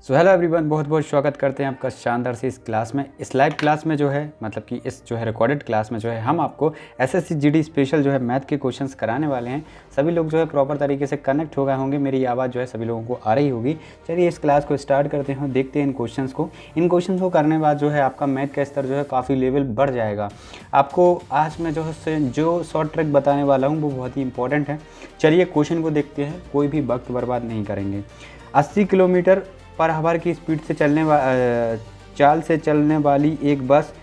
So hello everyone, बहुत बहुत स्वागत करते हैं आपका शानदार से इस क्लास में। इस लाइव क्लास में जो है मतलब कि इस जो है रिकॉर्डेड क्लास में जो है हम आपको एसएससी जीडी स्पेशल जो है मैथ के क्वेश्चंस कराने वाले हैं। सभी लोग जो है प्रॉपर तरीके से कनेक्ट हो गए होंगे, मेरी आवाज़ जो है सभी लोगों को आ रही होगी। चलिए इस क्लास को स्टार्ट करते हैं, देखते हैं इन क्वेश्चंस को। इन क्वेश्चंस को करने के बाद जो है आपका मैथ का स्तर जो है काफ़ी लेवल बढ़ जाएगा। आपको आज मैं जो शॉर्ट ट्रिक बताने वाला हूँ वो बहुत ही इंपॉर्टेंट है। चलिए क्वेश्चन को देखते हैं, कोई भी वक्त बर्बाद नहीं करेंगे। 80 किलोमीटर पर आवर की स्पीड से चाल से चलने वाली एक बस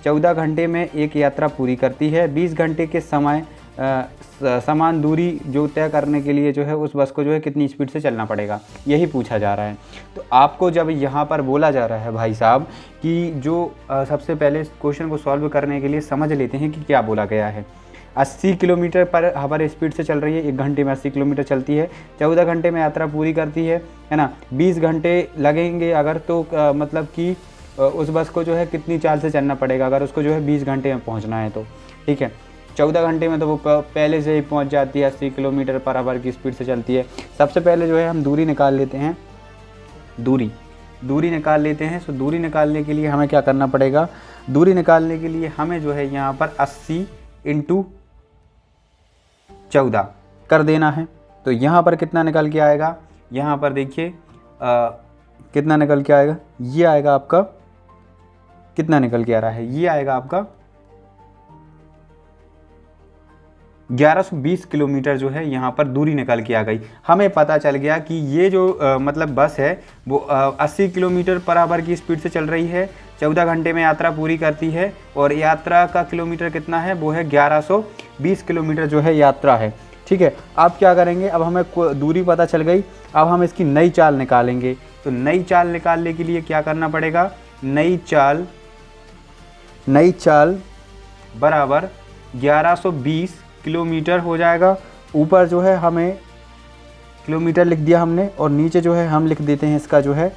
14 घंटे में एक यात्रा पूरी करती है। 20 घंटे के समान दूरी जो तय करने के लिए जो है उस बस को जो है कितनी स्पीड से चलना पड़ेगा, यही पूछा जा रहा है। तो आपको जब यहाँ पर बोला जा रहा है भाई साहब कि जो सबसे पहले इस क्वेश्चन को सॉल्व करने के लिए समझ लेते हैं कि क्या बोला गया है। 80 किलोमीटर पर आवर स्पीड से चल रही है, 1 घंटे में 80 किलोमीटर चलती है, 14 घंटे में यात्रा पूरी करती है ना। 20 घंटे लगेंगे अगर तो मतलब कि उस बस को जो है कितनी चाल से चलना पड़ेगा अगर उसको जो है 20 घंटे में पहुंचना है तो। ठीक है, 14 घंटे में तो वो पहले से ही पहुंच जाती है, 80 किलोमीटर पर आवर की स्पीड से चलती है। सबसे पहले जो है हम दूरी निकाल लेते हैं, दूरी निकाल लेते हैं। सो दूरी निकालने के लिए हमें क्या करना पड़ेगा, दूरी निकालने के लिए हमें जो है यहाँ पर 80 × 14 कर देना है। तो यहाँ पर कितना निकल के आएगा, यहाँ पर देखिए कितना निकल के आएगा, ये आएगा आपका, कितना निकल के आ रहा है, ये आएगा आपका 1120 किलोमीटर जो है यहाँ पर दूरी निकल के आ गई। हमें पता चल गया कि ये जो मतलब बस है वो 80 किलोमीटर पर आवर की स्पीड से चल रही है, 14 घंटे में यात्रा पूरी करती है और यात्रा का किलोमीटर कितना है, वो है 1120 किलोमीटर जो है यात्रा है। ठीक है, अब क्या करेंगे, अब हमें दूरी पता चल गई, अब हम इसकी नई चाल निकालेंगे। तो नई चाल निकालने के लिए क्या करना पड़ेगा, नई चाल बराबर 1120 किलोमीटर हो जाएगा। ऊपर जो है हमें किलोमीटर लिख दिया हमने और नीचे जो है हम लिख देते हैं इसका जो है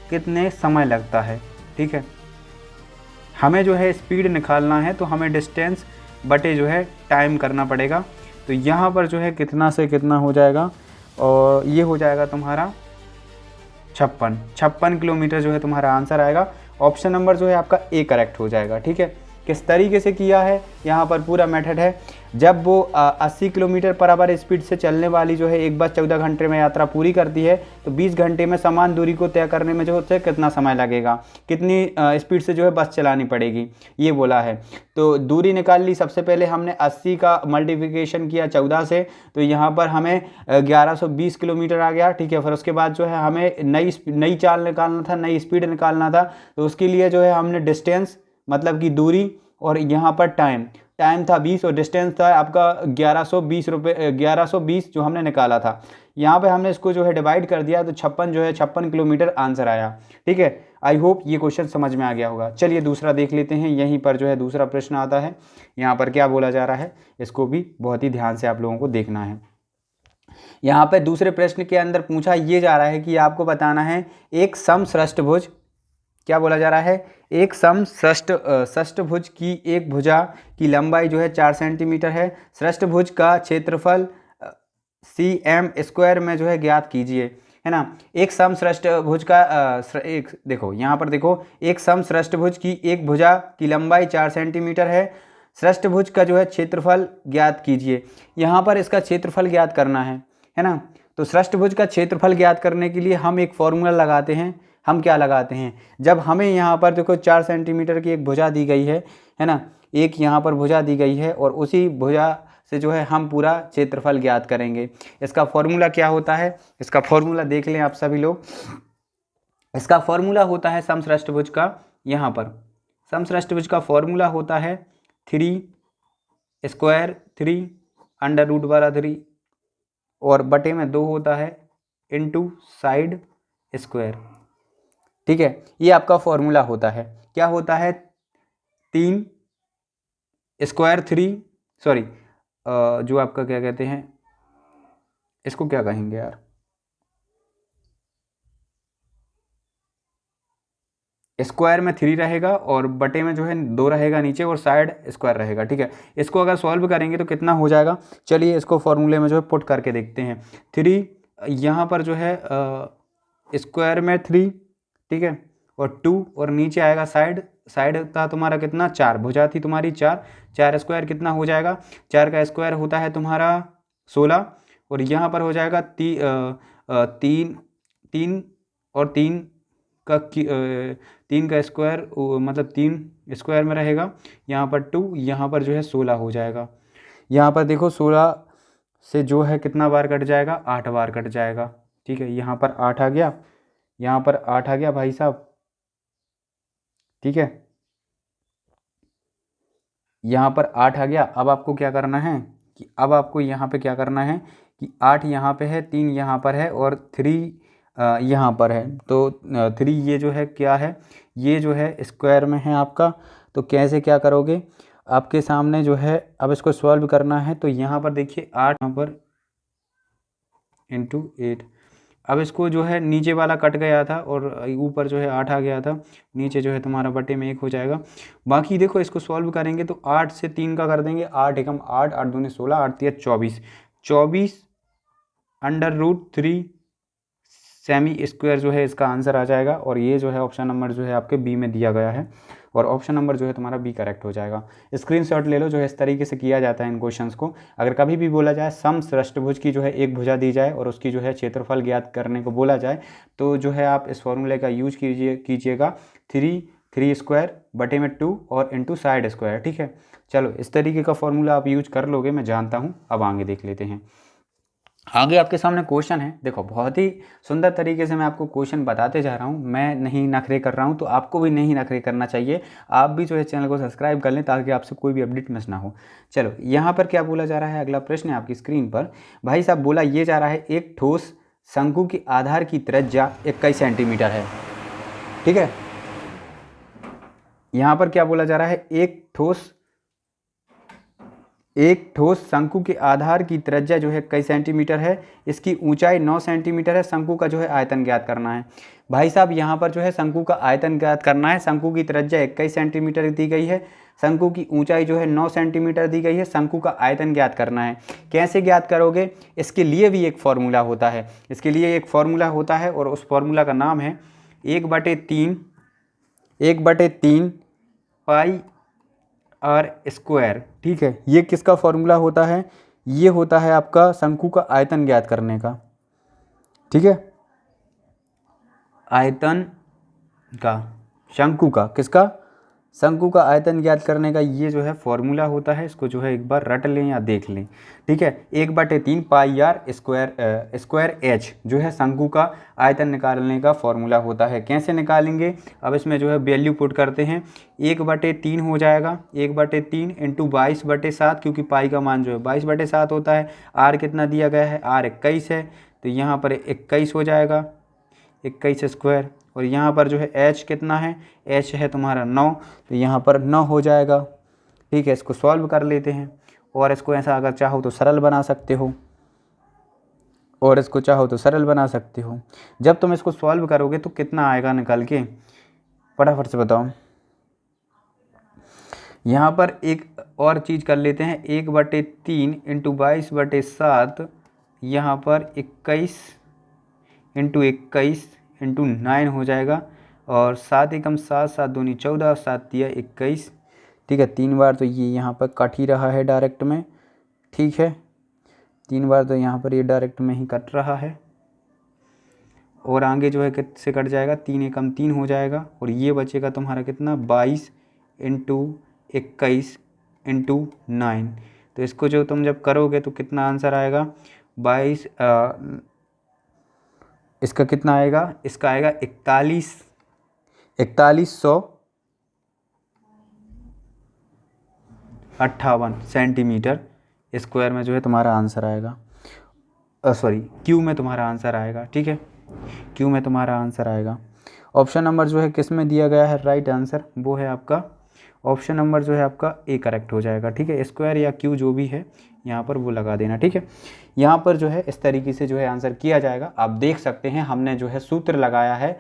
कितने समय लगता है। ठीक है, हमें जो है स्पीड निकालना है तो हमें डिस्टेंस बटे जो है टाइम करना पड़ेगा। तो यहाँ पर जो है कितना से कितना हो जाएगा और ये हो जाएगा तुम्हारा 56 किलोमीटर जो है तुम्हारा आंसर आएगा। ऑप्शन नंबर जो है आपका ए करेक्ट हो जाएगा। ठीक है, किस तरीके से किया है, यहाँ पर पूरा मेथड है। जब वो 80 किलोमीटर पर आवर स्पीड से चलने वाली जो है एक बस 14 घंटे में यात्रा पूरी करती है तो 20 घंटे में समान दूरी को तय करने में जो होता है कितना समय लगेगा, कितनी स्पीड से जो है बस चलानी पड़ेगी, ये बोला है। तो दूरी निकाल ली, सबसे पहले हमने 80 का मल्टीप्लिकेशन किया 14 से, तो यहाँ पर हमें 1120 किलोमीटर आ गया। ठीक है, फिर उसके बाद जो है हमें नई चाल निकालना था, नई स्पीड निकालना था। तो उसके लिए जो है हमने डिस्टेंस मतलब कि दूरी और यहाँ पर टाइम था 20 और डिस्टेंस था आपका 1120 जो हमने निकाला था। यहाँ पे हमने इसको जो है डिवाइड कर दिया तो 56 किलोमीटर आंसर आया। ठीक है, आई होप ये क्वेश्चन समझ में आ गया होगा। चलिए दूसरा देख लेते हैं। यहीं पर जो है दूसरा प्रश्न आता है, यहाँ पर क्या बोला जा रहा है, इसको भी बहुत ही ध्यान से आप लोगों को देखना है। यहाँ पे दूसरे प्रश्न के अंदर पूछा ये जा रहा है कि आपको बताना है एक समषष्ठभुज, क्या बोला जा रहा है, एक षष्ठभुज की एक भुजा की लंबाई जो है 4 सेंटीमीटर है, षष्ठभुज का क्षेत्रफल cm² में जो है ज्ञात कीजिए, है ना। एक समषष्ठभुज का देखो यहाँ पर देखो, एक समषष्ठभुज की एक भुजा की लंबाई 4 सेंटीमीटर है, षष्ठभुज का जो है क्षेत्रफल ज्ञात कीजिए। यहाँ पर इसका क्षेत्रफल ज्ञात करना है ना। तो षष्ठभुज का क्षेत्रफल ज्ञात करने के लिए हम एक फॉर्मूला लगाते हैं। हम क्या लगाते हैं, जब हमें यहाँ पर देखो 4 सेंटीमीटर की एक भुजा दी गई है ना, एक यहाँ पर भुजा दी गई है और उसी भुजा से जो है हम पूरा क्षेत्रफल ज्ञात करेंगे। इसका फॉर्मूला क्या होता है, इसका फॉर्मूला देख लें आप सभी लोग। इसका फॉर्मूला होता है समषष्ठभुज का, यहाँ पर समषष्ठभुज का फॉर्मूला होता है 3 स्क्वायर 3 √3 और बटे में 2 होता है इंटू साइड स्क्वायर। ठीक है, ये आपका फॉर्मूला होता है। क्या होता है, 3 स्क्वायर 3 सॉरी जो आपका क्या कहते हैं, इसको क्या कहेंगे यार, स्क्वायर में 3 रहेगा और बटे में जो है 2 रहेगा नीचे और साइड स्क्वायर रहेगा। ठीक है, इसको अगर सॉल्व करेंगे तो कितना हो जाएगा, चलिए इसको फॉर्मूले में जो है पुट करके देखते हैं। 3 यहाँ पर जो है स्क्वायर में 3 ठीक है, और 2 और नीचे आएगा साइड, साइड था तुम्हारा कितना 4, भुजा थी तुम्हारी 4, 4 स्क्वायर कितना हो जाएगा, 4 का स्क्वायर होता है तुम्हारा 16, और यहाँ पर हो जाएगा 3 3 और 3 का 3 का स्क्वायर मतलब 3 स्क्वायर में रहेगा, यहाँ पर 2, यहाँ पर जो है 16 हो जाएगा। यहाँ पर देखो 16 से जो है कितना बार कट जाएगा, 8 बार कट जाएगा। ठीक है, यहाँ पर 8 आ गया, यहाँ पर 8 आ गया भाई साहब। ठीक है, यहाँ पर 8 आ गया। अब आपको क्या करना है कि अब आपको यहाँ पे क्या करना है कि 8 यहाँ पे है, 3 यहाँ पर है और 3 यहाँ पर है। तो 3 ये जो है क्या है, ये जो है स्क्वायर में है आपका। तो कैसे क्या करोगे, आपके सामने जो है अब इसको सॉल्व करना है। तो यहाँ पर देखिए 8 यहाँ पर इंटू 8, अब इसको जो है नीचे वाला कट गया था और ऊपर जो है 8 आ गया था, नीचे जो है तुम्हारा बटे में 1 हो जाएगा। बाकी देखो इसको सॉल्व करेंगे तो 8 से 3 का कर देंगे, 8 एकम 8, 8 दूनी 16, 8 तिया 24, 24 √3 सेमी स्क्वायर जो है इसका आंसर आ जाएगा। और ये जो है ऑप्शन नंबर जो है आपके बी में दिया गया है, और ऑप्शन नंबर जो है तुम्हारा बी करेक्ट हो जाएगा। स्क्रीनशॉट ले लो, जो है इस तरीके से किया जाता है इन क्वेश्चंस को। अगर कभी भी बोला जाए समष्टभुज की जो है एक भुजा दी जाए और उसकी जो है क्षेत्रफल ज्ञात करने को बोला जाए, तो जो है आप इस फॉर्मूले का यूज कीजिएगा 3 स्क्वायर बटे में 2 और इंटू साइड स्क्वायर। ठीक है, चलो इस तरीके का फॉर्मूला आप यूज कर लोगे, मैं जानता हूँ। अब आगे देख लेते हैं। आगे आपके सामने क्वेश्चन है, देखो बहुत ही सुंदर तरीके से मैं आपको क्वेश्चन बताते जा रहा हूँ, मैं नहीं नखरे कर रहा हूँ, तो आपको भी नहीं नखरे करना चाहिए। आप भी जो है चैनल को सब्सक्राइब कर लें ताकि आपसे कोई भी अपडेट मिस ना हो। चलो यहाँ पर क्या बोला जा रहा है, अगला प्रश्न है आपकी स्क्रीन पर। भाई साहब बोला ये जा रहा है एक ठोस शंकु के आधार की त्रिज्या 21 सेंटीमीटर है। ठीक है, यहाँ पर क्या बोला जा रहा है, एक ठोस शंकु के आधार की त्रिज्या जो है 21 सेंटीमीटर है, इसकी ऊंचाई 9 सेंटीमीटर है, शंकु का जो है आयतन ज्ञात करना है। भाई साहब यहाँ पर जो है शंकु का आयतन ज्ञात करना है। शंकु की त्रिज्या 21 सेंटीमीटर दी गई है, शंकु की ऊंचाई जो है 9 सेंटीमीटर दी गई है, शंकु का आयतन ज्ञात करना है। कैसे ज्ञात करोगे, इसके लिए भी एक फॉर्मूला होता है, इसके लिए एक फॉर्मूला होता है और उस फॉर्मूला का नाम है 1/3 पाई आर स्क्वायर। ठीक है, ये किसका फॉर्मूला होता है, ये होता है आपका शंकु का आयतन ज्ञात करने का। ठीक है, आयतन का, शंकु का, किसका, शंकु का आयतन ज्ञात करने का ये जो है फॉर्मूला होता है। इसको जो है एक बार रट लें या देख लें। ठीक है, 1/3 पाई आर स्क्वायर एच जो है शंकु का आयतन निकालने का फॉर्मूला होता है। कैसे निकालेंगे, अब इसमें जो है वैल्यू पुट करते हैं। 1/3 हो जाएगा, 1/3 इंटू 22/7, क्योंकि पाई का मान जो है 22/7 होता है। आर कितना दिया गया है, आर 21 है, तो यहाँ पर 21 हो जाएगा, 21 स्क्वायर। और यहाँ पर जो है h कितना है, h है तुम्हारा 9, तो यहाँ पर 9 हो जाएगा। ठीक है, इसको सॉल्व कर लेते हैं, और इसको ऐसा अगर चाहो तो सरल बना सकते हो, और इसको चाहो तो सरल बना सकते हो। जब तुम इसको सॉल्व करोगे तो कितना आएगा निकल के, फटाफट से बताओ। यहाँ पर एक और चीज़ कर लेते हैं, 1/3 इंटू 22/7, यहाँ पर 21 इंटू 21 इंटू 9 हो जाएगा, और 7 एकम 7, 7 दूनी 14, 7 तिया 21। ठीक है, 3 बार तो ये यहाँ पर कट ही रहा है डायरेक्ट में। ठीक है, 3 बार तो यहाँ पर ये डायरेक्ट में ही कट रहा है, और आगे जो है किससे कट जाएगा, 3 एकम 3 हो जाएगा, और ये बचेगा तुम्हारा कितना 22 इंटू 21 इंटू 9। तो इसको जो तुम जब करोगे तो कितना आंसर आएगा, 22 इसका कितना आएगा, इसका आएगा 4158 सेंटीमीटर स्क्वायर में जो है तुम्हारा आंसर आएगा। सॉरी, क्यू में तुम्हारा आंसर आएगा। ठीक है, क्यू में तुम्हारा आंसर आएगा। ऑप्शन नंबर जो है किस में दिया गया है राइट आंसर, वो है आपका ऑप्शन नंबर जो है आपका ए करेक्ट हो जाएगा। ठीक है, स्क्वायर या क्यू जो भी है यहाँ पर वो लगा देना। ठीक है, यहाँ पर जो है इस तरीके से जो है आंसर किया जाएगा। आप देख सकते हैं हमने जो है सूत्र लगाया है,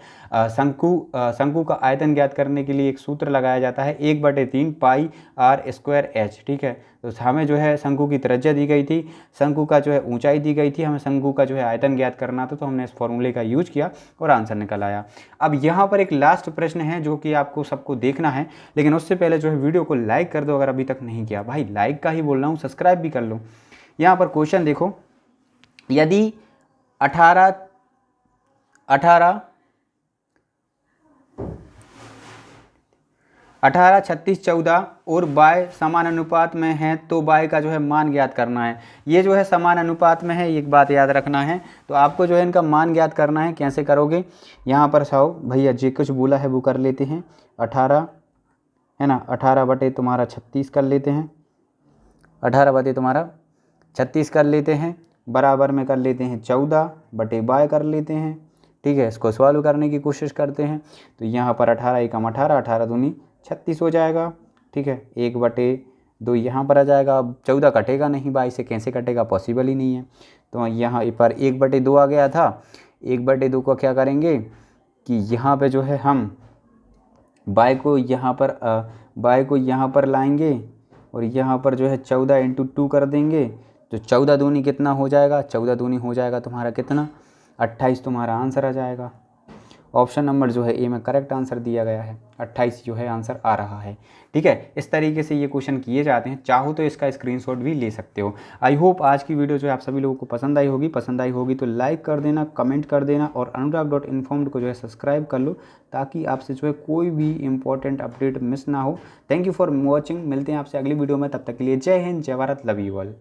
शंकु का आयतन ज्ञात करने के लिए एक सूत्र लगाया जाता है 1/3 पाई आर स्क्वायर एच। ठीक है, तो हमें जो है शंकु की त्रिज्या दी गई थी, शंकु का जो है ऊंचाई दी गई थी, हमें शंकु का जो है आयतन ज्ञात करना था, तो हमने इस फॉर्मूले का यूज किया और आंसर निकल आया। अब यहाँ पर एक लास्ट प्रश्न है जो कि आपको सबको देखना है, लेकिन उससे पहले जो है वीडियो को लाइक कर दो अगर अभी तक नहीं किया। भाई लाइक का ही बोल रहा हूँ, सब्सक्राइब भी कर लो। यहाँ पर क्वेश्चन देखो, यदि 18 36 14 और बाय समान अनुपात में है तो बाय का जो है मान ज्ञात करना है। ये जो है समान अनुपात में है, एक बात याद रखना है। तो आपको जो है इनका मान ज्ञात करना है। कैसे करोगे, यहाँ पर साओ भैया जी कुछ बोला है वो कर लेते हैं। 18 है ना, 18 बटे तुम्हारा 36 कर लेते हैं, 18 बटे तुम्हारा 36 कर लेते हैं, बराबर में कर लेते हैं 14 बटे बाय कर लेते हैं। ठीक है, इसको सॉल्व करने की कोशिश करते हैं। तो यहाँ पर 18 एकम 18, 18 दूनी 36 हो जाएगा। ठीक है, 1/2 यहाँ पर आ जाएगा। अब 14 कटेगा नहीं, बाई से कैसे कटेगा, पॉसिबल ही नहीं है। तो यहाँ पर 1/2 आ गया था। 1/2 को क्या करेंगे कि यहाँ पे जो है हम बाय को यहाँ पर लाएंगे और यहाँ पर जो है 14 × 2 कर देंगे। तो 14 दूनी कितना हो जाएगा, 14 दूनी हो जाएगा तुम्हारा कितना, 28 तुम्हारा आंसर आ जाएगा। ऑप्शन नंबर जो है ए में करेक्ट आंसर दिया गया है, 28 जो है आंसर आ रहा है। ठीक है, इस तरीके से ये क्वेश्चन किए जाते हैं। चाहो तो इसका स्क्रीनशॉट भी ले सकते हो। आई होप आज की वीडियो जो है आप सभी लोगों को पसंद आई होगी तो लाइक कर देना, कमेंट कर देना और अनुराग.informed को जो है सब्सक्राइब कर लो, ताकि आपसे जो है कोई भी इंपॉर्टेंट अपडेट मिस ना हो। Thank you for watching. मिलते हैं आपसे अगली वीडियो में, तब तक के लिए जय हिंद, जय भारत, लव यू ऑल।